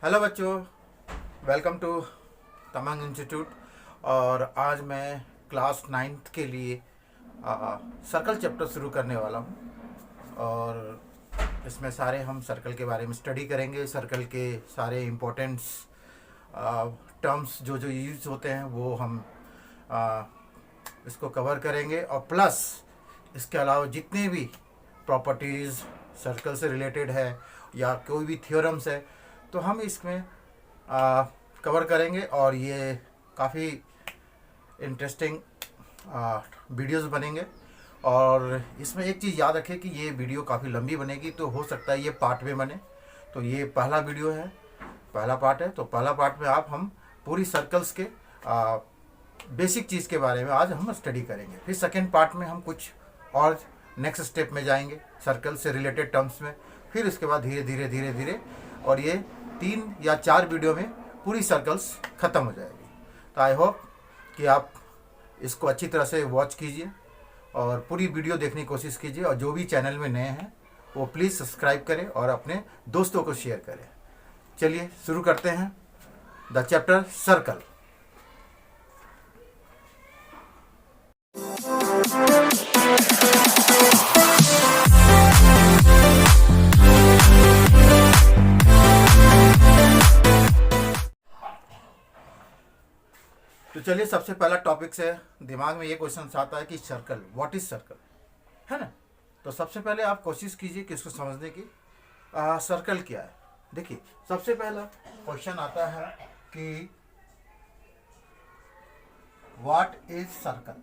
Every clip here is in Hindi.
हेलो बच्चों, वेलकम टू तमंग इंस्टीट्यूट। और आज मैं क्लास 9th के लिए सर्कल चैप्टर शुरू करने वाला हूँ। और इसमें सारे हम सर्कल के बारे में स्टडी करेंगे। सर्कल के सारे इम्पोर्टेंट्स टर्म्स जो जो यूज होते हैं वो हम इसको कवर करेंगे। और प्लस इसके अलावा जितने भी प्रॉपर्टीज़ सर्कल से रिलेटेड है या कोई भी थ्योरम्स है तो हम इसमें कवर करेंगे। और ये काफ़ी इंटरेस्टिंग वीडियोस बनेंगे। और इसमें एक चीज़ याद रखें कि ये वीडियो काफ़ी लंबी बनेगी, तो हो सकता है ये पार्ट में बने। तो ये पहला वीडियो है, पहला पार्ट है। तो पहला पार्ट में हम पूरी सर्कल्स के बेसिक चीज़ के बारे में आज हम स्टडी करेंगे। फिर सेकेंड पार्ट में हम कुछ और नेक्स्ट स्टेप में जाएंगे सर्कल से रिलेटेड टर्म्स में। फिर उसके बाद धीरे धीरे धीरे धीरे और ये 3 या 4 वीडियो में पूरी सर्कल्स ख़त्म हो जाएगी। तो आई होप कि आप इसको अच्छी तरह से वॉच कीजिए और पूरी वीडियो देखने की कोशिश कीजिए। और जो भी चैनल में नए हैं वो प्लीज़ सब्सक्राइब करें और अपने दोस्तों को शेयर करें। चलिए शुरू करते हैं द चैप्टर सर्कल। तो चलिए सबसे पहला टॉपिक से दिमाग में ये क्वेश्चन आता है कि सर्कल, व्हाट इज सर्कल, है ना। तो सबसे पहले आप कोशिश कीजिए कि इसको समझने की सर्कल क्या है। देखिए सबसे पहला क्वेश्चन आता है कि व्हाट इज सर्कल,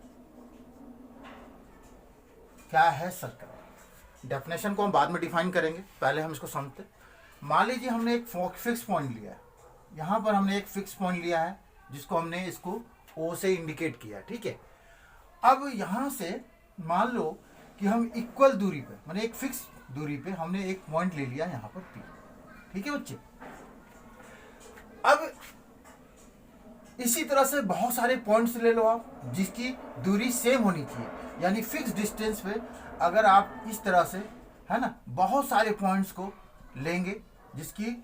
क्या है सर्कल। डेफिनेशन को हम बाद में डिफाइन करेंगे, पहले हम इसको समझते। मान लीजिए हमने एक फिक्स पॉइंट लिया है, यहाँ पर हमने एक फिक्स पॉइंट लिया है जिसको हमने इसको O से इंडिकेट किया, ठीक है। अब यहाँ से मान लो कि हम इक्वल दूरी पे, माने एक फिक्स दूरी पे हमने एक पॉइंट ले लिया यहाँ पर P, ठीक है बच्चे। अब इसी तरह से बहुत सारे पॉइंट्स ले लो आप जिसकी दूरी सेम होनी चाहिए, यानी फिक्स डिस्टेंस पे अगर आप इस तरह से, है ना, बहुत सारे पॉइंट्स को लेंगे जिसकी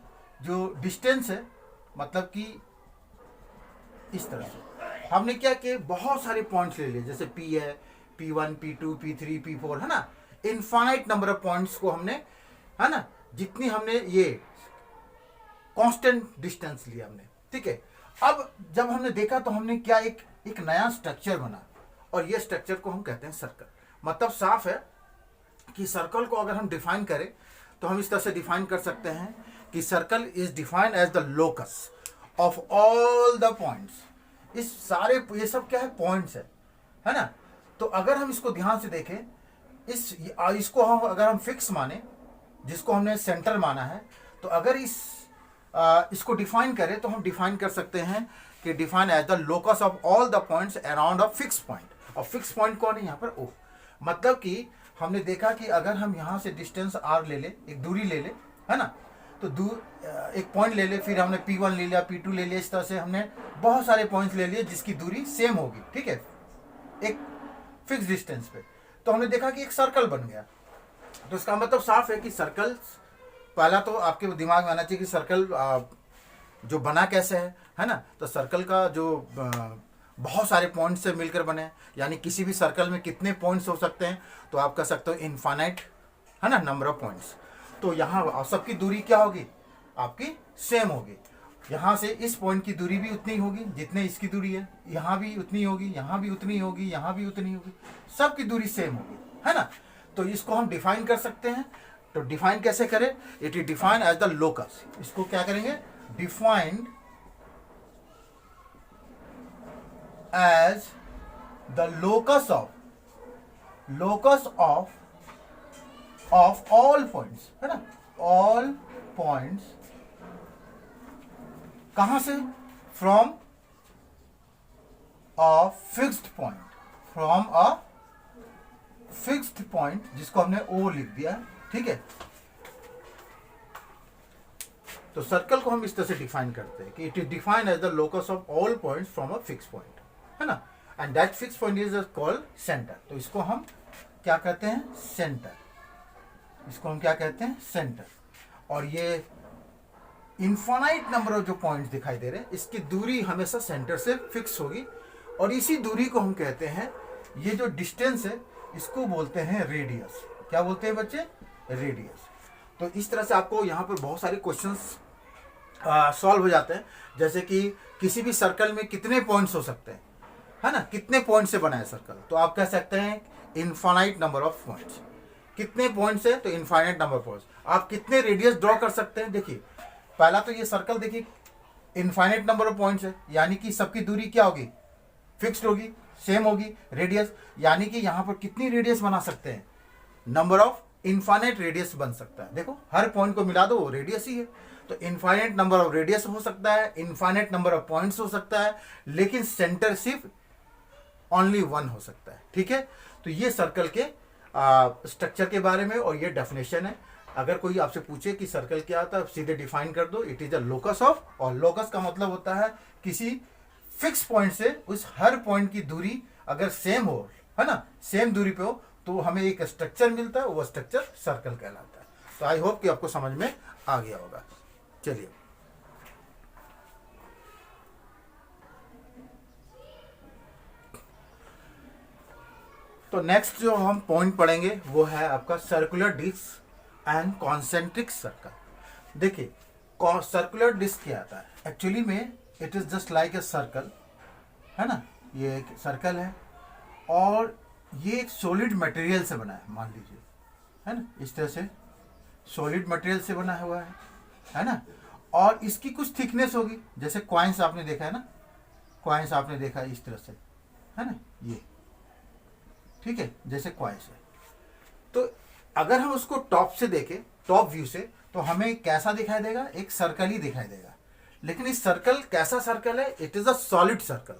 जो डिस्टेंस है, मतलब कि इस तरह से हमने क्या किया, बहुत सारे पॉइंट्स ले लिए। जैसे P है, P1, P2, P3, P4, है ना, इनफाइनाइट नंबर ऑफ पॉइंट्स को हमने, है ना, जितनी हमने ये कांस्टेंट डिस्टेंस लिया हमने, ठीक है। अब जब हमने देखा तो हमने क्या एक नया स्ट्रक्चर बना, और ये स्ट्रक्चर को हम कहते हैं सर्कल। मतलब साफ है कि सर्कल को अगर हम डिफाइन करें तो हम इस तरह से डिफाइन कर सकते हैं कि circle is defined as the locus of all the points. इस सारे ये सब क्या है, पॉइंट्स है ना। तो अगर हम इसको ध्यान से देखें, इसको हम अगर हम फिक्स माने, जिसको हमने सेंटर माना है, तो अगर इसको डिफाइन करें तो हम डिफाइन कर सकते हैं कि define as the locus of all the points around a fix point. और फिक्स पॉइंट कौन है यहाँ पर, O। मतलब कि हमने देखा कि अगर हम यहाँ से डिस्टेंस R ले ले, एक दूरी ले ले, है ना, तो एक पॉइंट ले ले, फिर हमने P1 ले लिया, P2 ले लिया, इस तरह से हमने बहुत सारे पॉइंट्स ले लिए जिसकी दूरी सेम होगी, ठीक है, एक फिक्स डिस्टेंस पे। तो हमने देखा कि एक सर्कल बन गया। तो इसका मतलब साफ है कि सर्कल, पहला तो आपके दिमाग में आना चाहिए कि सर्कल जो बना कैसे है ना। तो सर्कल का जो बहुत सारे पॉइंट्स से मिलकर बने, यानी किसी भी सर्कल में कितने पॉइंट्स हो सकते हैं, तो आप कह सकते हो इनफाइनाइट, है ना, नंबर ऑफ पॉइंट्स। तो यहाँ सबकी दूरी क्या होगी, आपकी सेम होगी। यहाँ से इस पॉइंट की दूरी भी उतनी होगी जितने इसकी दूरी है, यहाँ भी उतनी होगी, यहाँ भी उतनी होगी, यहाँ भी उतनी होगी, सबकी दूरी सेम होगी, है ना। तो इसको हम डिफाइन कर सकते हैं। तो डिफाइन कैसे करें, it is defined as the locus. इसको क्या करेंगे, defined as the locus of all points, है ना, ऑल पॉइंट्स। कहां से, from a fixed point, from a fixed point, जिसको हमने O लिख दिया, ठीक है। तो सर्कल को हम इस तरह से डिफाइन करते हैं कि it is defined as the locus of all points from a fix point, है ना, and that fix point is called centre. तो इसको हम क्या कहते हैं, सेंटर। इसको हम क्या कहते हैं, सेंटर। और ये इनफाइनाइट नंबर ऑफ जो पॉइंट्स दिखाई दे रहे हैं, इसकी दूरी हमेशा सेंटर से फिक्स होगी, और इसी दूरी को हम कहते हैं, ये जो डिस्टेंस है इसको बोलते हैं रेडियस। क्या बोलते हैं बच्चे? रेडियस। तो इस तरह से आपको यहाँ पर बहुत सारे क्वेश्चंस सॉल्व हो जाते हैं, जैसे कि किसी भी सर्कल में कितने पॉइंट्स हो सकते हैं, है ना, कितने पॉइंट से बना है सर्कल, तो आप कह सकते हैं इनफाइनाइट नंबर ऑफ पॉइंट्स। कितने पॉइंट्स है? तो इनफाइनाइट नंबर ऑफ पॉइंट्स। आप कितने रेडियस ड्रॉ कर सकते हैं? देखिए पहला तो ये सर्कल देखिए इनफाइनाइट नंबर ऑफ पॉइंट्स है, यानी कि सबकी दूरी क्या होगी? फिक्स्ड होगी, सेम होगी रेडियस, यानी कि यहाँ पर कितनी रेडियस बना सकते हैं? नंबर ऑफ इनफाइनाइट रेडियस बन सकता है। देखो हर पॉइंट को मिला दो वो रेडियस ही है, तो इनफाइनाइट नंबर ऑफ रेडियस हो सकता है, इनफाइनाइट नंबर ऑफ पॉइंट्स हो सकता है, लेकिन सेंटर सिर्फ ओनली वन हो सकता है। ठीक है, तो ये सर्कल के स्ट्रक्चर के बारे में और ये डेफिनेशन है। अगर कोई आपसे पूछे कि सर्कल क्या होता है, सीधे डिफाइन कर दो, it is a locus of, और लोकस का मतलब होता है किसी फिक्स पॉइंट से उस हर पॉइंट की दूरी अगर सेम हो, है ना, सेम दूरी पे हो, तो हमें एक स्ट्रक्चर मिलता है, वो स्ट्रक्चर सर्कल कहलाता है। तो आई होप कि आपको समझ में आ गया होगा। चलिए तो नेक्स्ट जो हम पॉइंट पढ़ेंगे वो है आपका circular disc and concentric circle. देखिए सर्कुलर डिस्क क्या आता है? एक्चुअली में it is just like a circle, है ना, ये एक सर्कल है और ये एक सॉलिड मटेरियल से बना है, मान लीजिए, है ना, इस तरह से सॉलिड मटेरियल से बना हुआ है ना, और इसकी कुछ थिकनेस होगी, जैसे कॉइन्स आपने देखा है ना, कॉइन्स आपने देखा है इस तरह से, है ना, ये ठीक है, जैसे कॉइन्स है। तो अगर हम उसको टॉप से देखें, टॉप व्यू से, तो हमें कैसा दिखाई देगा? एक सर्कल ही दिखाई देगा। लेकिन इस सर्कल कैसा सर्कल है? It is a solid circle,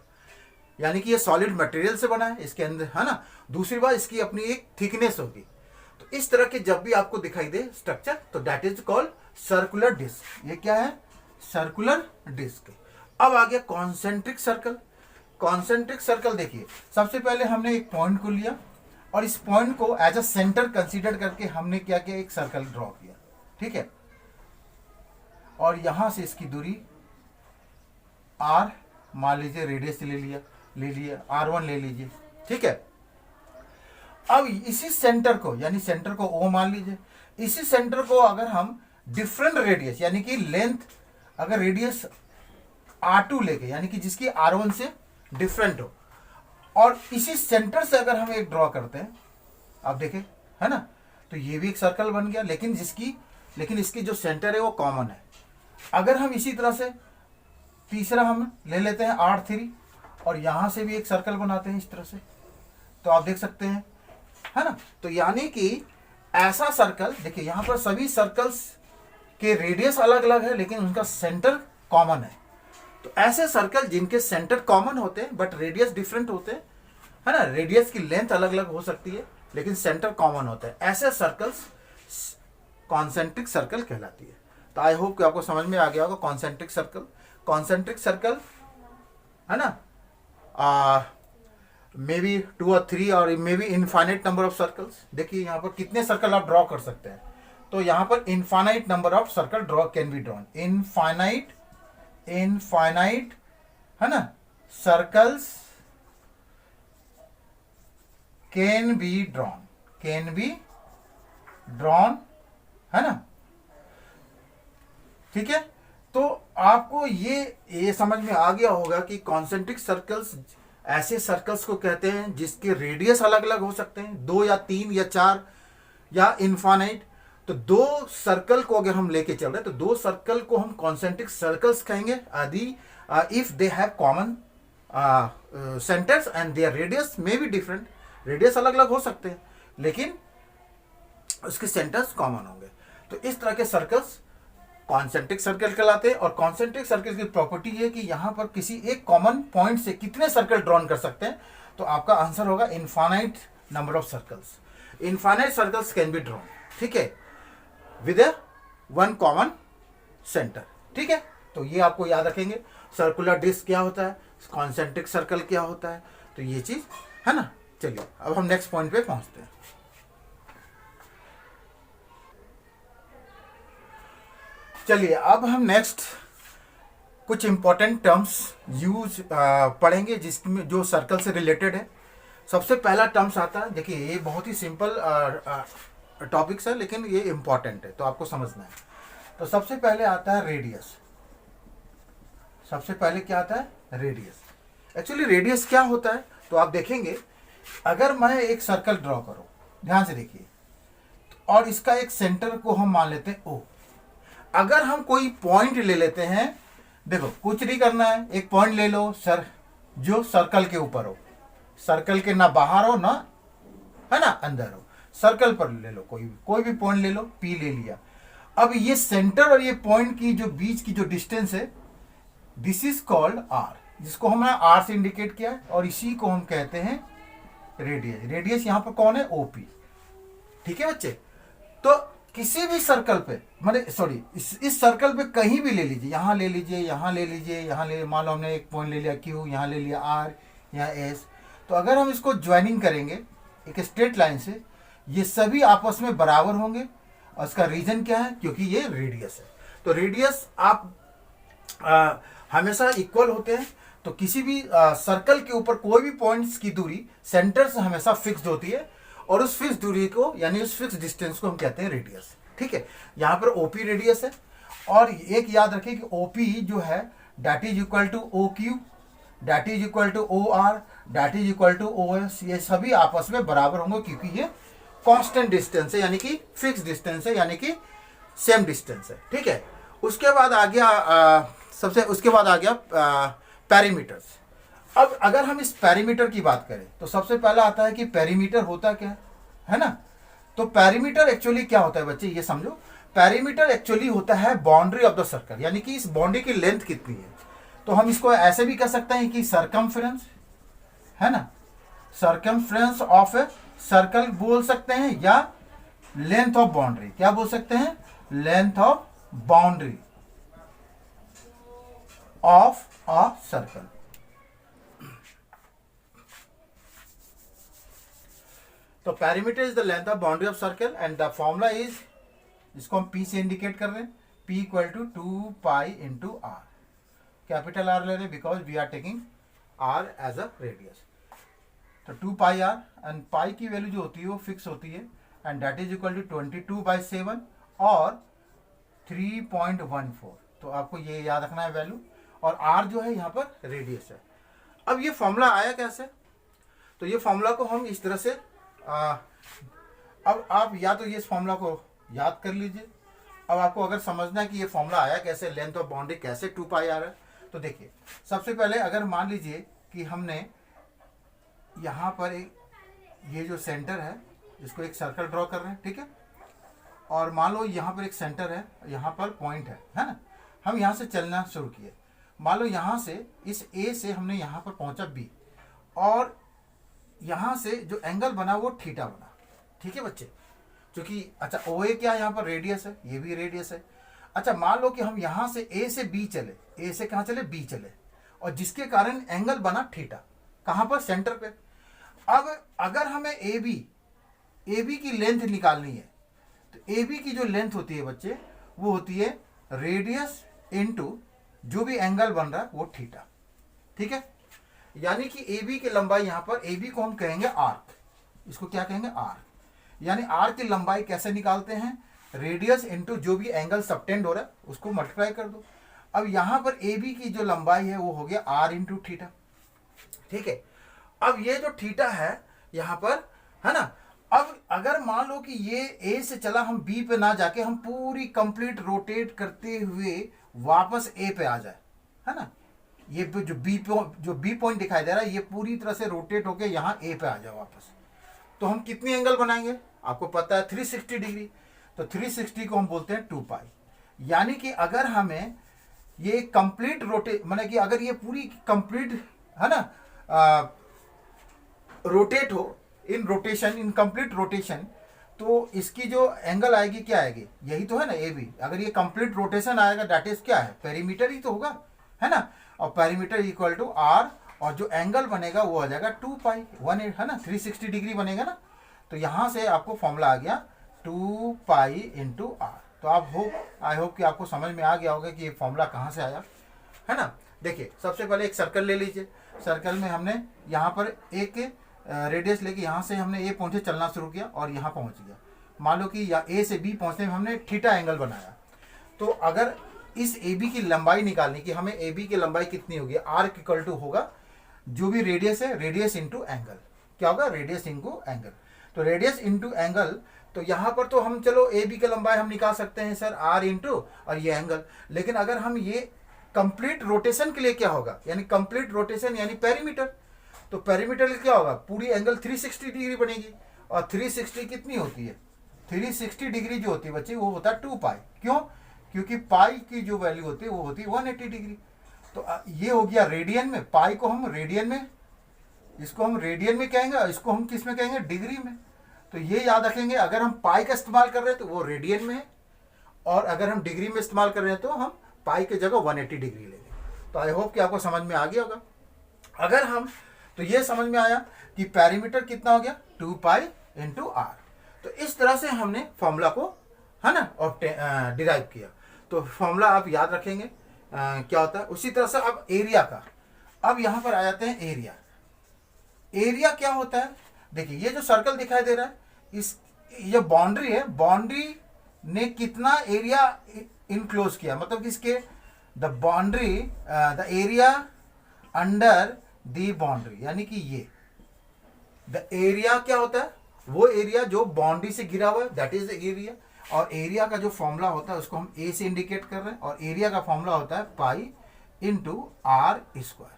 यानी कि ये सॉलिड मटेरियल से बना है, इसके अंदर, है ना। दूसरी बात, इसकी अपनी एक थिकनेस होगी। तो इस तरह के जब भी आपको दिखाई दे स्ट्रक्चर, तो that is called circular disc. ये क्या है? Circular disc. अब आ गया कॉन्सेंट्रिक सर्कल। कॉन्सेंट्रिक सर्कल देखिए, सबसे पहले हमने एक पॉइंट को लिया और इस पॉइंट को एज अ सेंटर कंसीडर करके हमने क्या किया? एक सर्कल ड्रॉ किया, ठीक है, और यहां से इसकी दूरी r मान लीजिए, रेडियस ले लिया r1 ले लीजिए, ठीक है। अब इसी सेंटर को, यानी सेंटर को O मान लीजिए, इसी सेंटर को अगर हम डिफरेंट रेडियस, यानी कि लेंथ, अगर रेडियस r2 लेके, यानी कि जिसकी r1 से डिफरेंट हो, और इसी सेंटर से अगर हम एक ड्रॉ करते हैं, आप देखें, है ना, तो ये भी एक सर्कल बन गया, लेकिन इसकी जो सेंटर है वो कॉमन है। अगर हम इसी तरह से तीसरा हम ले लेते हैं R3 और यहां से भी एक सर्कल बनाते हैं इस तरह से, तो आप देख सकते हैं, है ना। तो यानी कि ऐसा सर्कल, देखिए यहां पर सभी सर्कल्स के रेडियस अलग अलग है, लेकिन उनका सेंटर कॉमन है। तो ऐसे सर्कल जिनके सेंटर कॉमन होते हैं बट रेडियस डिफरेंट होते हैं, है ना, रेडियस की लेंथ अलग अलग हो सकती है लेकिन सेंटर कॉमन होता है, ऐसे सर्कल्स कॉन्सेंट्रिक सर्कल कहलाती है। तो आई होप कि आपको समझ में आ गया होगा कॉन्सेंट्रिक सर्कल। कॉन्सेंट्रिक सर्कल, है ना, मे बी 2 और 3 और may be infinite number of circles. देखिए यहाँ पर कितने सर्कल आप ड्रॉ कर सकते हैं, तो यहाँ पर infinite number of circle draw can be drawn. Infinite, है ना, सर्कल्स कैन बी ड्रॉन, है ना, ठीक है। तो आपको ये समझ में आ गया होगा कि कॉन्सेंट्रिक सर्कल्स ऐसे सर्कल्स को कहते हैं जिसके रेडियस अलग अलग हो सकते हैं, 2 या 3 या 4 या इनफाइनाइट। तो 2 सर्कल को अगर हम लेके चल रहे हैं तो 2 सर्कल को हम कॉन्सेंट्रिक सर्कल्स कहेंगे यदि if they have common centres and there radius may be different. Radius अलग अलग हो सकते हैं लेकिन उसके सेंटर्स कॉमन होंगे। तो इस तरह के सर्कल्स कॉन्सेंट्रिक सर्कल कहलाते हैं। और कॉन्सेंट्रिक सर्कल की प्रॉपर्टी है कि यहां पर किसी एक कॉमन पॉइंट से कितने सर्कल ड्रॉन कर सकते हैं, तो आपका आंसर होगा infinite number of circles. Infinite circles can be drawn, ठीक है, विद वन कॉमन सेंटर, ठीक है। तो ये आपको याद रखेंगे, सर्कुलर डिस्क क्या होता है, कॉन्सेंट्रिक सर्कल क्या होता है, तो ये चीज है ना। चलिए अब हम नेक्स्ट पॉइंट पे पहुंचते हैं। चलिए अब हम नेक्स्ट कुछ इंपॉर्टेंट टर्म्स यूज पढ़ेंगे जिसमें जो सर्कल से रिलेटेड है। सबसे पहला टर्म्स आता है, देखिए ये बहुत ही सिंपल टॉपिक्स है लेकिन ये इंपॉर्टेंट है तो आपको समझना है। तो सबसे पहले आता है रेडियस। सबसे पहले क्या आता है? रेडियस। एक्चुअली रेडियस क्या होता है तो आप देखेंगे, अगर मैं एक सर्कल ड्रॉ करूं, ध्यान से देखिए, और इसका एक सेंटर को हम मान लेते हैं ओ। अगर हम कोई पॉइंट ले लेते हैं, देखो कुछ नहीं करना है, एक पॉइंट ले लो सर जो सर्कल के ऊपर हो, सर्कल के ना बाहर हो ना, है ना, अंदर हो, सर्कल पर ले लो, कोई भी पॉइंट ले लो, पी ले लिया। अब ये सेंटर और ये पॉइंट की जो बीच की जो डिस्टेंस है, दिस इज कॉल्ड आर, जिसको हमने आर से इंडिकेट किया है, और इसी को हम कहते हैं रेडियस। रेडियस यहां पर कौन है? ओपी। ठीक है बच्चे। तो किसी भी सर्कल पे, मतलब सॉरी इस सर्कल पे कहीं भी ले लीजिए, यहां ले लीजिए, यहां ले लीजिए, यहां ले, मान लो हमने एक पॉइंट ले लिया क्यू, यहां ले लिया आर, यहां एस। तो अगर हम इसको ज्वाइनिंग करेंगे एक स्ट्रेट लाइन से, ये सभी आपस में बराबर होंगे। और इसका रीजन क्या है? क्योंकि ये रेडियस है। तो रेडियस आप हमेशा इक्वल होते हैं। तो किसी भी सर्कल के ऊपर कोई भी पॉइंट्स की दूरी सेंटर से हमेशा फिक्स्ड होती है, और उस फिक्स दूरी को, यानी उस फिक्स डिस्टेंस को हम कहते हैं रेडियस। ठीक है, यहाँ पर ओपी रेडियस है। और एक याद रखिए कि ओपी जो है that is equal to O Q, that is equal to O R, that is equal to O S. ये सभी आपस में बराबर होंगे क्योंकि ये कांस्टेंट डिस्टेंस है, यानी कि फिक्स डिस्टेंस है, यानी कि सेम डिस्टेंस है। ठीक है, उसके बाद आ गया उसके बाद आ गया पेरीमीटर्स। अब अगर हम इस पेरीमीटर की बात करें तो सबसे पहला आता है कि पेरीमीटर होता क्या है ना। तो पेरीमीटर एक्चुअली क्या होता है बच्चे, ये समझो। पेरीमीटर एक्चुअली होता है बाउंड्री ऑफ द सर्कल, यानी कि इस बाउंड्री की लेंथ कितनी है। तो हम इसको ऐसे भी कह सकते हैं कि सरकमफ्रेंस, है ना, सरकमफ्रेंस ऑफ ए सर्कल बोल सकते हैं, या लेंथ ऑफ बाउंड्री, क्या बोल सकते हैं? Length of boundary of a circle. तो perimeter is the length of boundary of circle, and the formula is, इसको हम पी से इंडिकेट कर रहे हैं, P equal to 2 pi into R. Capital R ले रहे हैं because we are taking R as a radius. तो 2 पाई आर, एंड पाई की वैल्यू जो होती है वो फिक्स होती है, and that is equal to 22/7 और 3.14। तो आपको ये याद रखना है वैल्यू, और आर जो है यहाँ पर रेडियस है। अब ये फॉर्मूला आया कैसे? तो ये फॉर्मूला को हम इस तरह से अब आप या तो ये फॉर्मूला को याद कर लीजिए। अब आपको अगर समझना है कि ये फॉर्मूला आया कैसे, लेंथ ऑफ बाउंड्री कैसे 2 पाई आ रहा है, तो देखिए सबसे पहले अगर मान लीजिए कि हमने यहाँ पर ये जो सेंटर है, जिसको एक सर्कल ड्रॉ कर रहे हैं, ठीक है, और मान लो यहाँ पर एक सेंटर है, यहाँ पर पॉइंट है ना, हम यहाँ से चलना शुरू किए। मान लो यहाँ से इस ए से हमने यहाँ पर पहुँचा बी, और यहाँ से जो एंगल बना वो थीटा बना। ठीक है बच्चे, क्योंकि अच्छा ओ ए क्या यहाँ पर रेडियस है, ये भी रेडियस है। अच्छा मान लो कि हम यहाँ से ए से बी चले, ए से कहाँ चले? बी चले, और जिसके कारण एंगल बना थीटा, कहाँ पर? सेंटर पे। अब अगर हमें ए बी की लेंथ निकालनी है, तो ए बी की जो लेंथ होती है बच्चे, वो होती है रेडियस इनटू जो भी एंगल बन रहा है वो थीटा। ठीक है, यानी कि ए बी की लंबाई, यहाँ पर ए बी को हम कहेंगे आर्क, इसको क्या कहेंगे? आर्क। यानी आर्क की लंबाई कैसे निकालते हैं? रेडियस इनटू जो भी एंगल सबटेंड हो रहा है उसको मल्टीप्लाई कर दो। अब यहाँ पर ए बी की जो लंबाई है वो हो गया आर इंटू थीटा। ठीक है, अब ये जो थीटा है यहाँ पर, है ना, अब अगर मान लो कि ये ए से चला, हम बी पे ना जाके हम पूरी कंप्लीट रोटेट करते हुए वापस ए पे आ जाए, है ना, ये जो बी पॉइंट दिखाई दे रहा है ये पूरी तरह से रोटेट होके यहाँ ए पे आ जाए वापस, तो हम कितनी एंगल बनाएंगे? आपको पता है 360 डिग्री। तो 360 को हम बोलते हैं 2 पाई। यानी कि अगर हमें ये कंप्लीट मतलब कि अगर ये पूरी कंप्लीट, है ना, रोटेट हो, इन कंप्लीट रोटेशन, तो इसकी जो एंगल आएगी क्या आएगी? यही तो है ना ए बी। अगर ये कंप्लीट रोटेशन आएगा दैट इज क्या है? पेरीमीटर ही तो होगा, है ना, और पेरीमीटर इक्वल टू आर, और जो एंगल बनेगा वो आ जाएगा 2 पाई 1/8, है ना, 360 डिग्री बनेगा ना। तो यहां से आपको फॉर्मूला आ गया 2 पाई इंटू आर। तो आई होप कि आपको समझ में आ गया होगा कि ये फॉर्मूला कहाँ से आया, है ना। देखिए सबसे पहले एक सर्कल ले लीजिए। सर्कल में हमने यहाँ पर एक रेडियस लेके यहाँ से हमने ए पहुँचे चलना शुरू किया और यहाँ पहुँच गया। मान लो कि या ए से बी पहुँचने में हमने थीटा एंगल बनाया। तो अगर इस ए बी की लंबाई निकालनी कि हमें ए बी की लंबाई कितनी होगी, आर्क इक्वल टू होगा जो भी रेडियस है, रेडियस इंटू एंगल। क्या होगा, रेडियस इंटू एंगल। तो रेडियस इंटू एंगल, तो यहाँ पर तो हम चलो ए बी की लंबाई हम निकाल सकते हैं सर आर इंटू और ये एंगल। लेकिन अगर हम ये कंप्लीट रोटेशन के लिए क्या होगा, यानी कंप्लीट रोटेशन यानी पेरीमीटर, तो पेरीमीटर क्या होगा, पूरी एंगल 360 डिग्री बनेगी। और 360 कितनी होती है, 360 डिग्री जो होती है बच्चे वो होता है 2 पाई। क्यों, क्योंकि पाई की जो वैल्यू होती है वो होती है 180 डिग्री। तो ये हो गया रेडियन में, पाई को हम रेडियन में, इसको हम रेडियन में कहेंगे और इसको हम किस में कहेंगे, डिग्री में। तो ये याद रखेंगे, अगर हम पाई का इस्तेमाल कर रहे हैं तो वो रेडियन में है, और अगर हम डिग्री में इस्तेमाल कर रहे हैं तो हम पाई की जगह 180 डिग्री लेंगे। तो आई होप कि आपको समझ में आ गया होगा। अगर हम, तो ये समझ में आया कि पेरीमीटर कितना हो गया, 2 पाई इंटू आर। तो इस तरह से हमने फॉर्मूला को, है ना, डिराइव किया। तो फॉर्मूला आप याद रखेंगे क्या होता है। उसी तरह से अब एरिया का, अब यहां पर आ जाते हैं एरिया। एरिया क्या होता है, देखिए ये जो सर्कल दिखाई दे रहा है, इस ये बाउंड्री है, बाउंड्री ने कितना एरिया इनक्लोज किया, मतलब कि इसके the boundary, the area under the boundary, यानी कि ये द एरिया क्या होता है, वो एरिया जो बाउंड्री से घिरा हुआ है, दैट इज द एरिया। और एरिया का जो फॉर्मूला होता है उसको हम ए से इंडिकेट कर रहे हैं, और एरिया का फॉर्मूला होता है पाई इंटू आर स्क्वायर।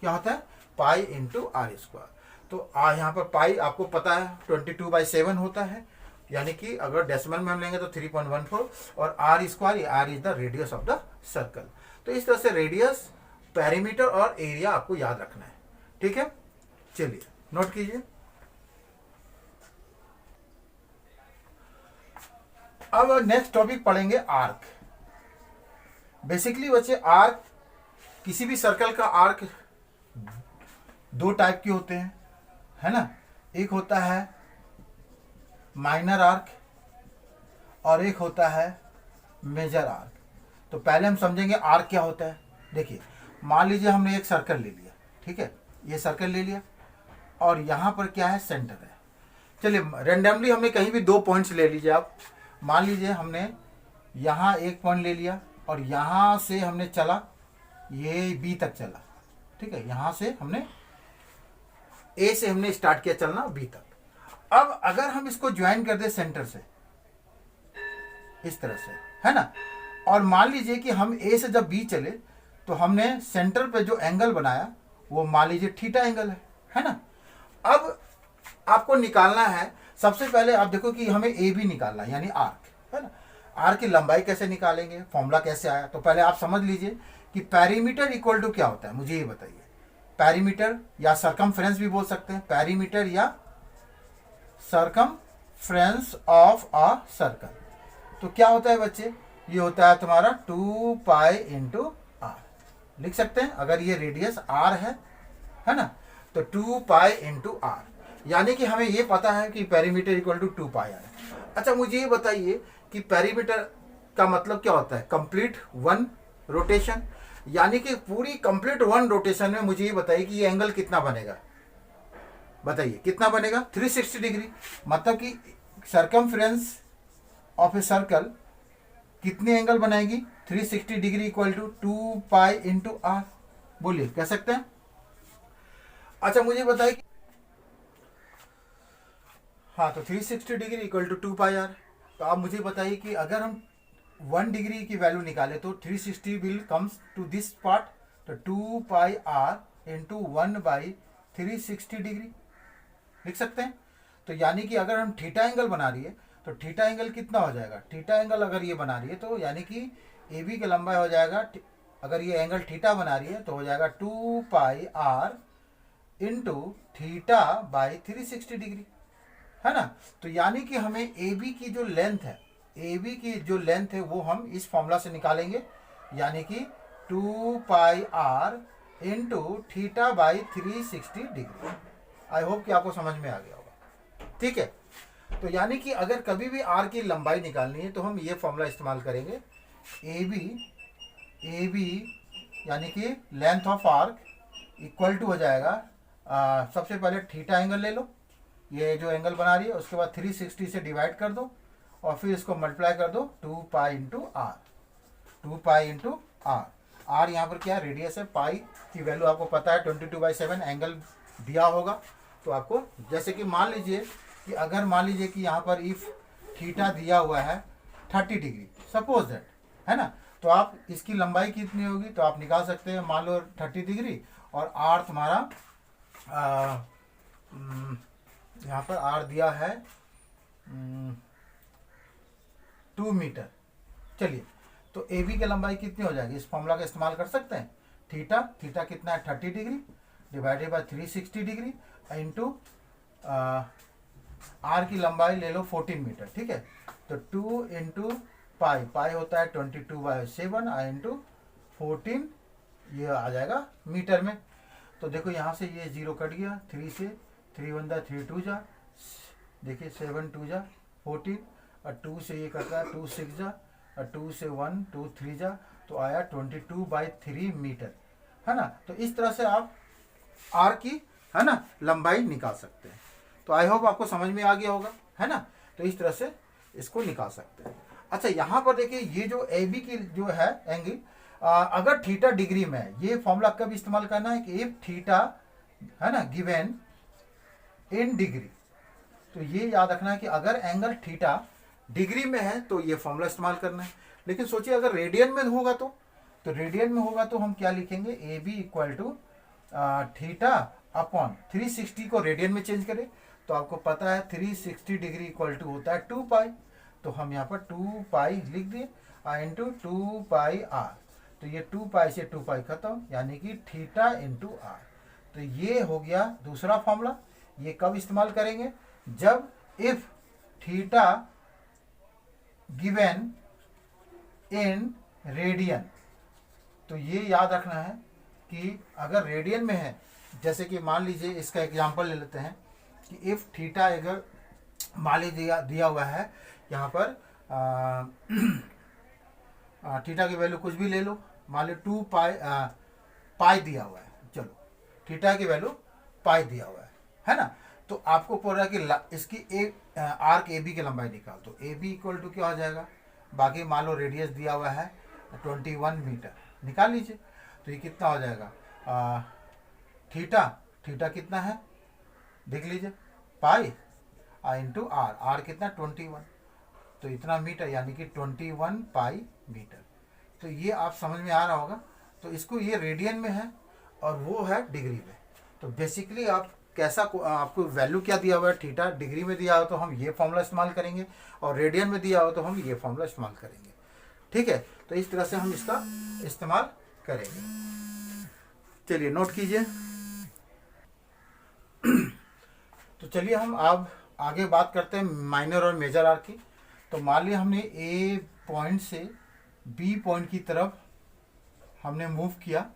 क्या होता है, पाई इंटू आर स्क्वायर। तो यहाँ पर पाई आपको पता है 22/7 होता है, यानी कि अगर डेसिमल में हम लेंगे तो 3.14, और R square, R is the radius of the circle. तो इस तरह से रेडियस, पेरीमीटर और एरिया आपको याद रखना है, ठीक है। चलिए नोट कीजिए। अब नेक्स्ट टॉपिक पढ़ेंगे आर्क। बेसिकली बच्चे आर्क, किसी भी सर्कल का आर्क 2 टाइप के होते हैं, है ना। एक होता है माइनर आर्क और एक होता है मेजर आर्क। तो पहले हम समझेंगे आर्क क्या होता है। देखिए मान लीजिए हमने एक सर्कल ले लिया, ठीक है, ये सर्कल ले लिया और यहाँ पर क्या है, सेंटर है। चलिए रेंडमली हमने कहीं भी 2 पॉइंट्स ले लीजिए आप। मान लीजिए हमने यहाँ एक पॉइंट ले लिया और यहाँ से हमने चला, ये बी तक चला, ठीक है। यहाँ से हमने ए से हमने स्टार्ट किया चलना बी तक। अब अगर हम इसको ज्वाइन कर दे सेंटर से इस तरह से, है ना, और मान लीजिए कि हम ए से जब बी चले तो हमने सेंटर पे जो एंगल बनाया वो मान लीजिए थीटा एंगल है ना। अब आपको निकालना है, सबसे पहले आप देखो कि हमें ए बी निकालना है, यानी आर्क, है ना। आर्क की लंबाई कैसे निकालेंगे, फॉर्मूला कैसे आया, तो पहले आप समझ लीजिए कि पेरीमीटर इक्वल टू क्या होता है, मुझे ये बताइए। पेरीमीटर या सरकमफ्रेंस भी बोल सकते हैं, पेरीमीटर या सरकमफ्रेंस ऑफ अ सर्कल। तो क्या होता है बच्चे, ये होता है तुम्हारा 2 पाई इंटू आर, लिख सकते हैं। अगर ये रेडियस आर है ना, तो 2 पाई इंटू आर, यानी कि हमें ये पता है कि perimeter equal to 2 pi R. अच्छा मुझे ये बताइए कि पेरीमीटर का मतलब क्या होता है, कंप्लीट 1 रोटेशन, यानी कि पूरी कंप्लीट 1 रोटेशन में मुझे ये बताइए कि ये एंगल कितना बनेगा, बताइए कितना बनेगा, 360 डिग्री। मतलब कि सरकमफ्रेंस ऑफ ए सर्कल कितने एंगल बनाएगी, 360 degree equal to 2 pi into R. बोलिए कह सकते हैं। अच्छा मुझे बताइए, हाँ, तो 360 degree equal to 2 pi R. तो आप मुझे बताइए कि अगर हम 1 डिग्री की वैल्यू निकाले तो 360 will comes to this part, तो 2 पाई आर इंटू 1/360 डिग्री लिख सकते हैं। तो यानी कि अगर हम थीटा एंगल बना रही है तो थीटा एंगल कितना हो जाएगा, थीटा एंगल अगर ये बना रही है तो यानी कि ए बी की लंबाई हो जाएगा, अगर ये एंगल थीटा बना रही है तो हो जाएगा 2 pi R into theta by 360 degree, है ना। तो यानी कि हमें ए बी की जो लेंथ है, ए बी की जो लेंथ है वो हम इस फॉर्मूला से निकालेंगे, यानी कि 2 pi R into theta by 360 degree. I hope कि आपको समझ में आ गया होगा, ठीक है। तो यानी कि अगर कभी भी आर की लंबाई निकालनी है तो हम ये फॉर्मूला इस्तेमाल करेंगे, ए बी यानी कि length of arc equal to हो जाएगा, सबसे पहले थीटा एंगल ले लो, ये जो एंगल बना रही है, उसके बाद 360 से डिवाइड कर दो और फिर इसको मल्टीप्लाई कर दो 2 pi into R, 2 pi into R. R यहाँ पर क्या है, रेडियस है, पाई की वैल्यू आपको पता है 22/7 एंगल दिया होगा। तो आपको जैसे कि मान लीजिए कि अगर मान लीजिए कि यहाँ पर इफ थीटा दिया हुआ है 30 डिग्री, सपोज दैट, है ना, तो आप इसकी लंबाई कितनी होगी तो आप निकाल सकते हैं, मान लो 30 डिग्री और आर तुम्हारा यहाँ पर आर दिया है 2 मीटर। चलिए, तो ए बी की लंबाई कितनी हो जाएगी, इस फॉर्मूला का इस्तेमाल कर सकते हैं। थीटा कितना है 30 degree divided by 360 degree into R की लंबाई ले लो 14 मीटर, ठीक है। तो 2 इंटू पाई होता है 22/7 इंटू 14, ये आ जाएगा मीटर में। तो देखो यहाँ से ये 0 कट गया, 3 से 3 1 3 2 जा, देखिए 7 2 जा 14 और 2 से ये कट रहा है 2 6 जा और 2 से 1 2 3 जा, तो आया 22/3 मीटर, है ना। तो इस तरह से आप आर की, है ना, लंबाई निकाल सकते हैं। तो आई होप आपको समझ में आ गया होगा, है ना। तो इस तरह से इसको निकाल सकते हैं। अच्छा, यहाँ पर देखिए ये जो ए बी की जो है एंगल, अगर थीटा डिग्री में है, ये फॉर्मूला कब इस्तेमाल करना है कि इफ थीटा, है ना, गिवन इन डिग्री, तो ये याद रखना है कि अगर एंगल थीटा डिग्री में है तो ये फॉर्मूला इस्तेमाल करना है। लेकिन सोचिए अगर रेडियन में होगा तो रेडियन में होगा तो हम क्या लिखेंगे, A B equal to theta upon 360 को रेडियन में चेंज करें तो आपको पता है 360 डिग्री इक्वल टू होता है 2 पाई, तो हम यहाँ पर 2 पाई लिख दिए इंटू 2 पाई आर। तो ये 2 पाई से 2 पाई खत्म, यानी कि थीटा इंटू आर। तो ये हो गया दूसरा फॉर्मूला। ये कब इस्तेमाल करेंगे, जब if theta given in radian. तो ये याद रखना है कि अगर रेडियन में है, जैसे कि मान लीजिए इसका एग्जांपल ले लेते हैं कि इफ थीटा अगर मान लीजिए दिया हुआ है यहाँ पर थीटा की वैल्यू कुछ भी ले लो, मान लो 2 पाई दिया हुआ है, चलो थीटा की वैल्यू पाई दिया हुआ है ना। तो आपको पूरा कि इसकी आर्क ए बी की लंबाई निकाल, तो ए बी इक्वल टू क्या हो जाएगा, बाकी मान लो रेडियस दिया हुआ है 21 मीटर, निकाल लीजिए। तो ये कितना हो जाएगा, थीटा कितना है देख लीजिए, पाई इंटू आर कितना 21, तो इतना मीटर, यानी कि 21 पाई मीटर। तो ये आप समझ में आ रहा होगा। तो इसको ये रेडियन में है और वो है डिग्री में। तो बेसिकली आप कैसा आपको वैल्यू क्या दिया हुआ है, थीटा डिग्री में दिया हो तो हम ये फॉर्मूला इस्तेमाल करेंगे और रेडियन में दिया हो तो हम ये फॉर्मूला इस्तेमाल करेंगे, ठीक है। तो इस तरह से हम इसका इस्तेमाल करेंगे। चलिए नोट कीजिए। तो चलिए हम अब आगे बात करते हैं माइनर और मेजर आर्क की। तो मान लिया हमने ए पॉइंट से बी पॉइंट की तरफ हमने मूव किया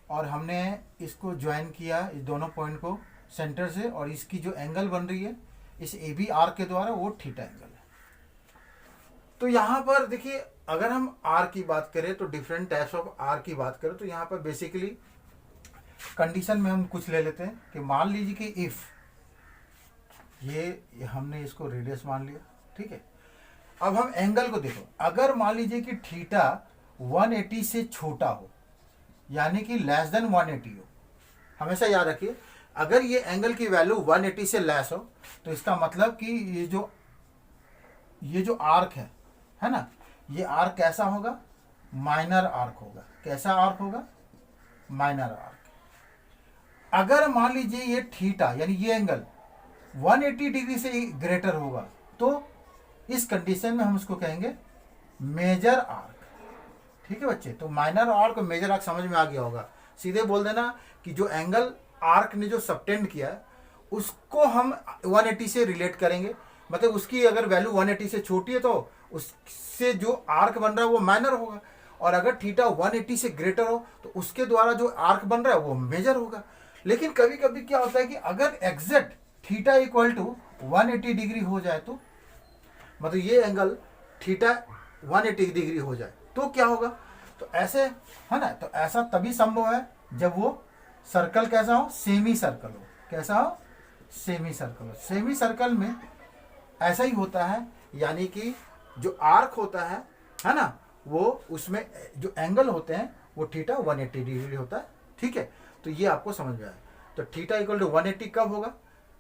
और हमने इसको ज्वाइन किया, इस दोनों पॉइंट को सेंटर से, और इसकी जो एंगल बन रही है इस ए बी आर्क के द्वारा वो थीटा एंगल है। तो यहाँ पर देखिए अगर हम आर की बात करें तो डिफरेंट टाइप्स ऑफ आर की बात करें तो यहाँ पर बेसिकली कंडीशन में हम कुछ ले लेते हैं कि मान लीजिए कि इफ ये हमने इसको रेडियस मान लिया, ठीक है। अब हम एंगल को देखो, अगर मान लीजिए कि थीटा 180 से छोटा हो, यानी कि लेस देन 180 हो, हमेशा याद रखिए अगर ये एंगल की वैल्यू 180 से लेस हो तो इसका मतलब कि ये जो आर्क है ना, ये आर्क कैसा होगा, माइनर आर्क होगा। कैसा आर्क होगा, माइनर आर्क। अगर मान लीजिए ये थीटा यानी ये एंगल 180 डिग्री से ग्रेटर होगा तो इस कंडीशन में हम उसको कहेंगे मेजर आर्क, ठीक है बच्चे। तो माइनर आर्क और मेजर आर्क समझ में आ गया होगा। सीधे बोल देना कि जो एंगल आर्क ने जो सबटेंड किया है उसको हम 180 से रिलेट करेंगे, मतलब उसकी अगर वैल्यू 180 से छोटी है तो उससे जो आर्क बन रहा है वो माइनर होगा, और अगर थीटा 180 से ग्रेटर हो तो उसके द्वारा जो आर्क बन रहा है वो मेजर होगा। लेकिन कभी कभी क्या होता है कि अगर exact theta equal to 180 degree हो जाए तो मतलब ये एंगल थीटा 180 डिग्री हो जाए तो क्या होगा, तो ऐसे है ना, तो ऐसा तभी संभव है जब वो सर्कल कैसा हो, सेमी सर्कल हो। कैसा हो, सेमी सर्कल हो। सेमी सर्कल में ऐसा ही होता है, यानी कि जो आर्क होता है ना, वो उसमें जो एंगल होते हैं वो थीटा 180 डिग्री होता है। ठीक है, तो ये आपको समझ में आया। तो थीटा इक्वल टू 180 कब होगा,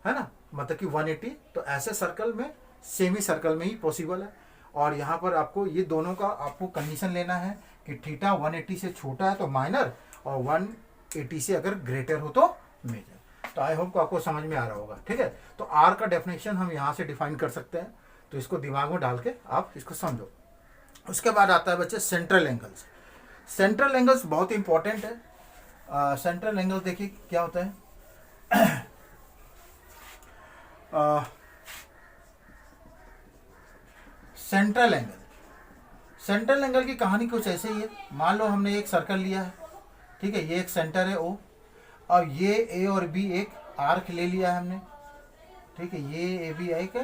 है ना, मतलब कि 180, तो ऐसे सर्कल में, सेमी सर्कल में ही पॉसिबल है। और यहाँ पर आपको ये दोनों का आपको कंडीशन लेना है कि थीटा 180 से छोटा है तो माइनर, और 180 से अगर ग्रेटर हो तो मेजर। तो आई होप को आपको समझ में आ रहा होगा। ठीक है, तो आर का डेफिनेशन हम यहाँ से डिफाइन कर सकते हैं, तो इसको दिमाग में डाल के आप इसको समझो। उसके बाद आता है बच्चे सेंट्रल एंगल्स। सेंट्रल एंगल्स बहुत इंपॉर्टेंट है। सेंट्रल एंगल देखिए क्या होता है। सेंट्रल एंगल, सेंट्रल एंगल की कहानी कुछ ऐसे ही है। मान लो हमने एक सर्कल लिया है, ठीक है, ये एक सेंटर है ओ, और ये ए और बी एक आर्क ले लिया है हमने। ठीक है, ये ए बी एक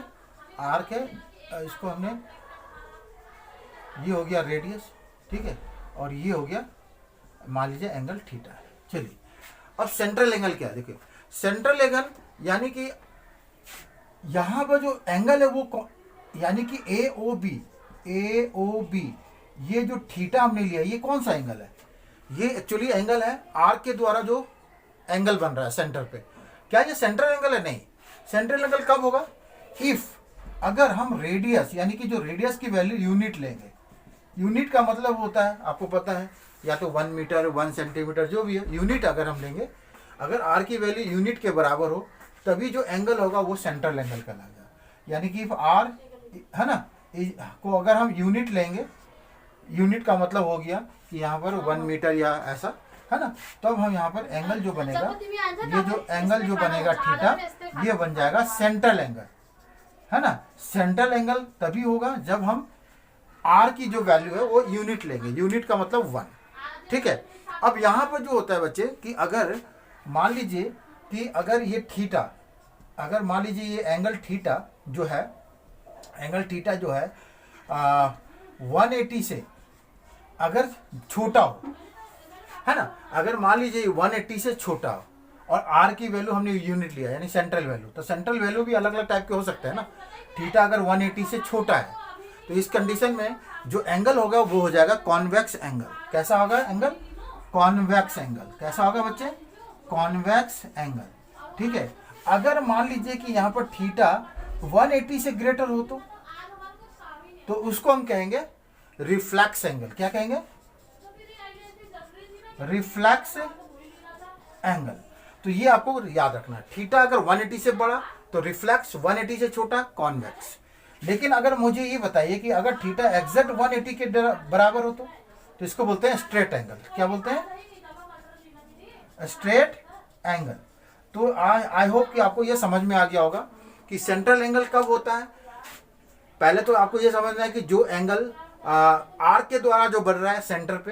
आर्क है, इसको हमने, ये हो गया रेडियस। ठीक है, और ये हो गया मान लीजिए एंगल थीटा है। चलिए, अब सेंट्रल एंगल क्या है, देखिए सेंट्रल एंगल यानी कि यहाँ पर जो एंगल है वो यानी कि ए ओ बी, ये जो थीटा हमने लिया ये कौन सा एंगल है, ये एक्चुअली एंगल है आर्क के द्वारा जो एंगल बन रहा है सेंटर पे। क्या ये सेंट्रल एंगल है? नहीं। सेंट्रल एंगल कब होगा, इफ अगर हम रेडियस, यानी कि जो रेडियस की वैल्यू यूनिट लेंगे। यूनिट का मतलब होता है, आपको पता है, या तो 1 मीटर 1 सेंटीमीटर जो भी है, यूनिट अगर हम लेंगे, अगर आर की वैल्यू यूनिट के बराबर हो तभी जो एंगल होगा वो सेंट्रल एंगल कहलाएगा। यानी कि इफ आर, है ना, को अगर हम यूनिट लेंगे, यूनिट का मतलब हो गया कि यहाँ पर 1 मीटर या ऐसा, है ना, तब हम यहाँ पर एंगल जो बनेगा, ये जो एंगल जो बनेगा थीटा, ये बन जाएगा सेंट्रल एंगल, है ना। सेंट्रल एंगल तभी होगा जब हम आर की जो वैल्यू है वो यूनिट लेंगे, यूनिट का मतलब 1। ठीक है, अब यहाँ पर जो होता है बच्चे कि अगर मान लीजिए कि अगर ये थीटा, अगर मान लीजिए ये एंगल थीटा जो है, एंगल थीटा जो है 180 से अगर छोटा हो, है ना, अगर मान लीजिए 180 से छोटा हो और आर की वैल्यू हमने यूनिट लिया यानी सेंट्रल वैल्यू, तो सेंट्रल वैल्यू भी अलग अलग टाइप के हो सकते हैं ना। थीटा अगर 180 से छोटा है तो इस कंडीशन में जो एंगल होगा वो हो जाएगा कॉन्वेक्स एंगल। कैसा होगा एंगल, कॉन्वेक्स एंगल। कैसा होगा बच्चे, कॉन्वेक्स एंगल। ठीक है, अगर मान लीजिए कि यहाँ पर थीटा 180 से ग्रेटर हो तो उसको हम कहेंगे रिफ्लेक्स एंगल। क्या कहेंगे, रिफ्लेक्स एंगल। तो ये आपको याद रखना है, थीटा अगर 180 से बड़ा तो रिफ्लेक्स, 180 से छोटा कॉन्वेक्स। लेकिन अगर मुझे ये बताइए कि अगर थीटा एग्जैक्ट 180 के बराबर हो तो इसको बोलते हैं स्ट्रेट एंगल। क्या बोलते हैं, स्ट्रेट एंगल। तो आई होप कि आपको ये समझ में आ गया होगा कि सेंट्रल एंगल कब होता है। पहले तो आपको ये समझना है कि जो एंगल आर के द्वारा जो बढ़ रहा है सेंटर पे,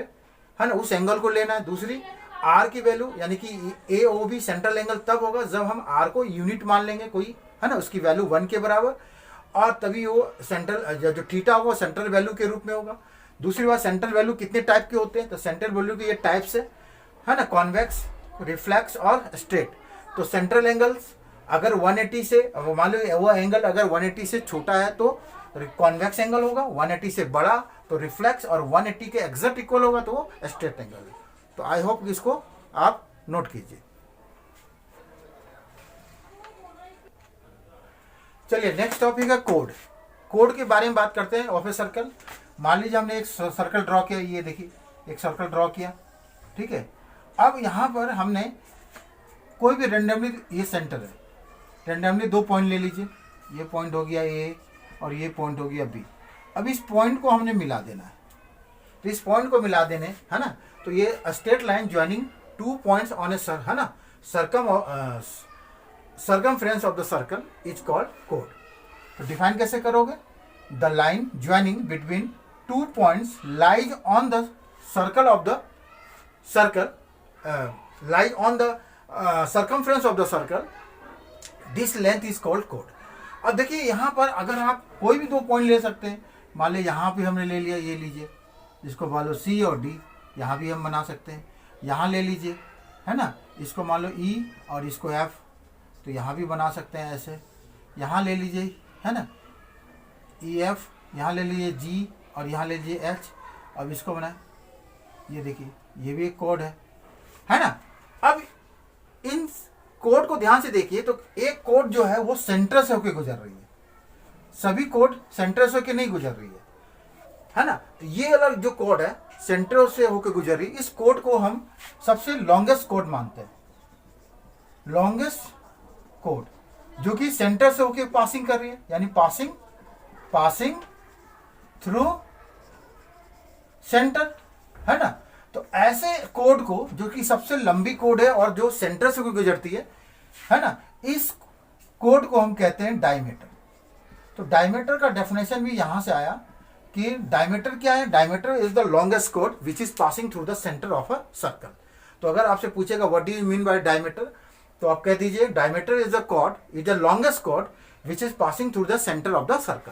है ना, उस एंगल को लेना है। दूसरी, आर की वैल्यू यानी कि ए ओ बी सेंट्रल एंगल तब होगा जब हम आर को यूनिट मान लेंगे कोई, है ना, उसकी वैल्यू 1 के बराबर, और तभी वो सेंट्रल जो थीटा होगा सेंट्रल वैल्यू के रूप में होगा। दूसरी बात, सेंट्रल वैल्यू कितने टाइप के होते हैं, तो सेंट्रल वैल्यू के ये टाइप्स है ना, कॉन्वेक्स, रिफ्लेक्स और स्ट्रेट। तो सेंट्रल एंगल्स अगर 180 से, मान लो वो एंगल अगर 180 से छोटा है तो कॉन्वेक्स एंगल होगा, 180 से बड़ा तो रिफ्लेक्स, और 180 के एग्जैक्ट इक्वल होगा तो वो स्ट्रेट एंगल है। तो आई होप इसको आप नोट कीजिए। चलिए नेक्स्ट टॉपिक है कोड। कोड के बारे में बात करते हैं ऑफ ए सर्कल। मान लीजिए हमने एक सर्कल ड्रॉ किया, ये देखिए एक सर्कल ड्रॉ किया। ठीक है, अब यहाँ पर हमने कोई भी रेंडमली, ये सेंटर है, रेंडमली 2 पॉइंट ले लीजिए, ये पॉइंट हो गया ए और ये पॉइंट हो गया बी। अब इस पॉइंट को हमने मिला देना है। तो इस पॉइंट को मिला देने, है ना, तो ये straight line joining 2 points on a है ना, circumference of the circle is called chord. तो डिफाइन कैसे करोगे, the line joining between 2 points lies on the circle of the circle, lies on the circumference of the circle, this length is called chord. अब देखिए यहाँ पर अगर आप कोई भी 2 पॉइंट ले सकते हैं, मान लीजिए यहाँ भी हमने ले लिया, ये लीजिए जिसको मान लो सी और डी, यहाँ भी हम बना सकते हैं, यहाँ ले लीजिए, है ना, इसको मान लो ई और इसको एफ, तो यहाँ भी बना सकते हैं ऐसे, यहाँ ले लीजिए, है ना, ई एफ, यहाँ ले लीजिए जी और यहाँ ले लीजिए एच, अब इसको बनाए, ये देखिए ये भी एक कोड है ना। अब इन कोड को ध्यान से देखिए, तो एक कोड जो है वो सेंटर से होकर गुजर रही है, सभी कोड सेंटर से होकर नहीं गुजर रही है ना। तो ये अलग जो कोड है सेंटर से होकर गुजर रही है, इस कोड को हम सबसे लॉन्गेस्ट कोड मानते हैं, लॉन्गेस्ट कोड जो कि सेंटर से होकर पासिंग कर रही है, यानी पासिंग थ्रू सेंटर, है ना। तो ऐसे कोड को जो कि सबसे लंबी कोड है और जो सेंटर से गुजरती है ना, इस कोड को हम कहते हैं डायमीटर। तो डायमीटर का डेफिनेशन भी यहां से आया कि डायमीटर क्या है, diameter is the longest code which is passing through the centre of a circle. तो अगर आपसे पूछेगा what do you mean by diameter, तो आप कह दीजिए diameter is the code, is the longest code which is passing through the centre of the circle.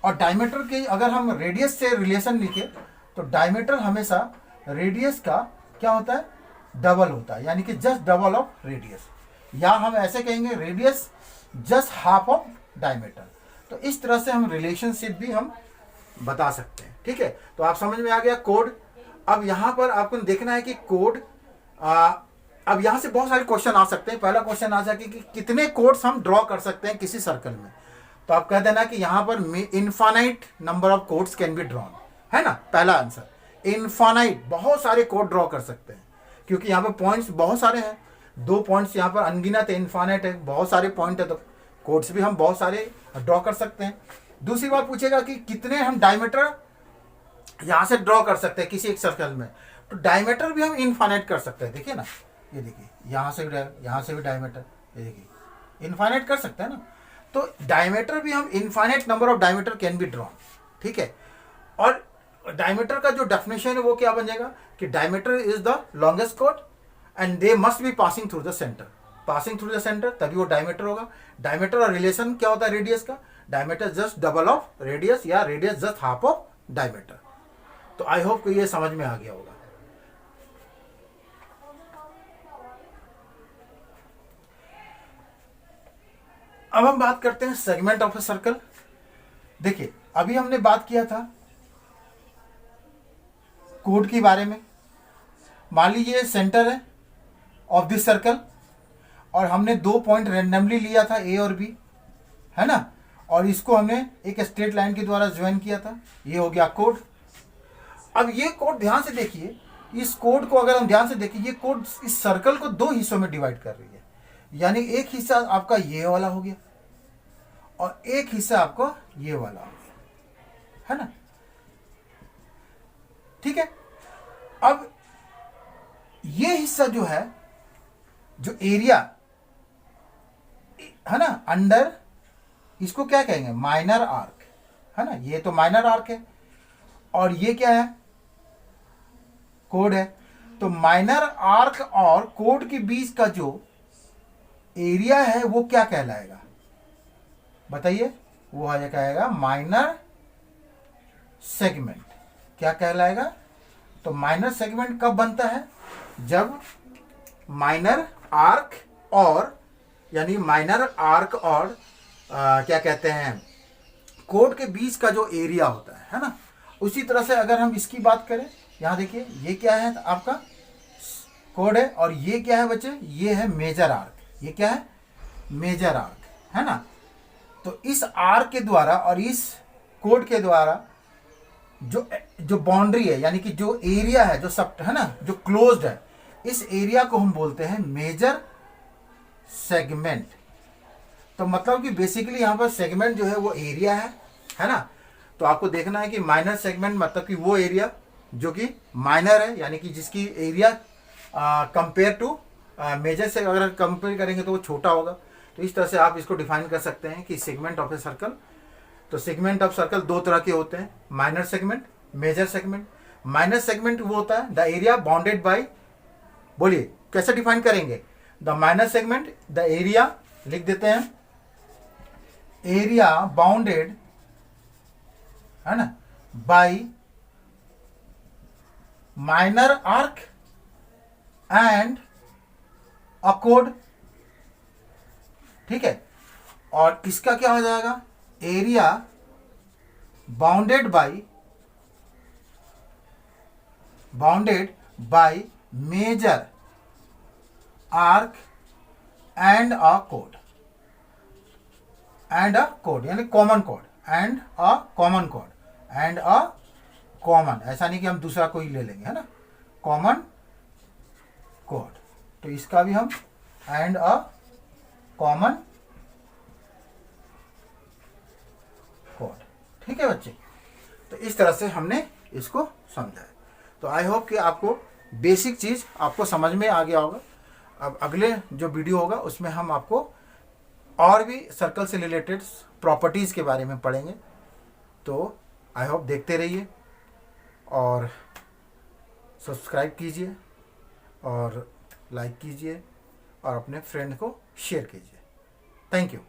और डायमीटर के अगर हम रेडियस से रिलेशन लिखे, तो डायमीटर हमेशा रेडियस का क्या होता है, डबल होता है, यानी कि जस्ट डबल ऑफ रेडियस, या हम ऐसे कहेंगे radius just half of diameter. तो इस तरह से हम रिलेशनशिप भी हम बता सकते हैं, ठीक है। तो आप समझ में आ गया कोड। अब यहाँ पर आपको देखना है कि कोड, अब यहाँ से बहुत सारे क्वेश्चन आ सकते हैं। पहला क्वेश्चन आ सके कि कितने कोड्स हम ड्रॉ कर सकते हैं किसी सर्कल में, तो आप कह देना कि यहाँ पर infinite number of codes can be drawn, है ना, पहला आंसर। इनफाइनाइट, बहुत सारे कोड ड्रॉ कर सकते हैं, क्योंकि यहाँ पे पॉइंट्स बहुत सारे हैं, 2 पॉइंट्स यहाँ पर अनगिनत है, इनफाइनाइट है, बहुत सारे पॉइंट है, तो कोड्स भी हम बहुत सारे ड्रॉ कर सकते हैं। दूसरी बात पूछेगा कि कितने हम डायमीटर यहाँ से ड्रॉ कर सकते हैं किसी एक सर्कल में, तो डायमीटर भी हम इनफाइनाइट कर सकते हैं। देखिए ना, ये देखिए यहाँ से भी डायमीटर, ये देखिए इनफाइनाइट कर सकते हैं ना। तो डायमीटर भी हम infinite number of diameter can be drawn, ठीक है। और डायमीटर का जो डेफिनेशन है वो क्या बन जाएगा कि diameter is the longest code and they must be passing through the centre, passing through the centre, तभी वो डायमीटर होगा। डायमीटर और रिलेशन क्या होता है रेडियस का, diameter just double of radius या radius just half of diameter. तो आई होप कि ये समझ में आ गया होगा। अब हम बात करते हैं सेगमेंट ऑफ ए सर्कल। देखिए अभी हमने बात किया था कोड के बारे में। मान लीजिए सेंटर है ऑफ दिस सर्कल और हमने 2 पॉइंट रैंडमली लिया था, ए और बी, है ना, और इसको हमने एक स्ट्रेट लाइन के द्वारा ज्वाइन किया था, ये हो गया कोड। अब ये कोड ध्यान से देखिए, इस कोड को अगर हम ध्यान से देखिए, ये कोड इस सर्कल को 2 हिस्सों में डिवाइड कर रही है, यानी एक हिस्सा आपका ये वाला हो गया और एक हिस्सा आपको ये वाला हो गया, है ना, ठीक है। अब ये हिस्सा जो है, जो एरिया है ना अंडर, इसको क्या कहेंगे, माइनर आर्क, है ना, ये तो माइनर आर्क है और ये क्या है, कोड है। तो माइनर आर्क और कोड के बीच का जो एरिया है वो क्या कहलाएगा, बताइए, वो आ कहेगा माइनर सेगमेंट। क्या कहलाएगा, तो माइनर सेगमेंट कब बनता है, जब माइनर आर्क और, यानी माइनर आर्क और क्या कहते हैं, कोड के बीच का जो एरिया होता है ना। उसी तरह से अगर हम इसकी बात करें, यहां देखिए ये क्या है, आपका कोड है और ये क्या है बच्चे, ये है मेजर आर्क, ये क्या है, मेजर आर्क, है ना। तो इस आर्क के द्वारा और इस कोड के द्वारा जो बाउंड्री है, यानी कि जो एरिया है, जो सब है ना, जो क्लोज्ड है, इस एरिया को हम बोलते हैं मेजर सेगमेंट। तो मतलब कि बेसिकली यहाँ पर सेगमेंट जो है वो एरिया है ना। तो आपको देखना है कि माइनर सेगमेंट मतलब कि वो एरिया जो कि माइनर है, यानी कि जिसकी एरिया कंपेयर टू मेजर से अगर कंपेयर करेंगे तो वो छोटा होगा। तो इस तरह से आप इसको डिफाइन कर सकते हैं कि सेगमेंट ऑफ ए सर्कल। तो सेगमेंट ऑफ सर्कल 2 तरह के होते हैं, minor segment, major segment. Minor segment वो होता है द एरिया बाउंडेड बाय, बोलिए कैसे डिफाइन करेंगे, the minor segment the area, लिख देते हैं एरिया बाउंडेड, है ना, by minor arc and a कोड। ठीक है, और इसका क्या हो जाएगा, area bounded by major arc and a कोड, यानी कॉमन कोड, एंड अ कॉमन, ऐसा नहीं कि हम दूसरा कोई ले लेंगे, है ना, कॉमन कोड। तो इसका भी हम एंड अ कॉमन कोड। ठीक है बच्चे, तो इस तरह से हमने इसको समझा है। तो आई होप कि आपको बेसिक चीज़ आपको समझ में आ गया होगा। अब अगले जो वीडियो होगा उसमें हम आपको और भी सर्कल से रिलेटेड प्रॉपर्टीज़ के बारे में पढ़ेंगे। तो आई होप देखते रहिए और सब्सक्राइब कीजिए और लाइक कीजिए और अपने फ्रेंड को शेयर कीजिए। Thank you.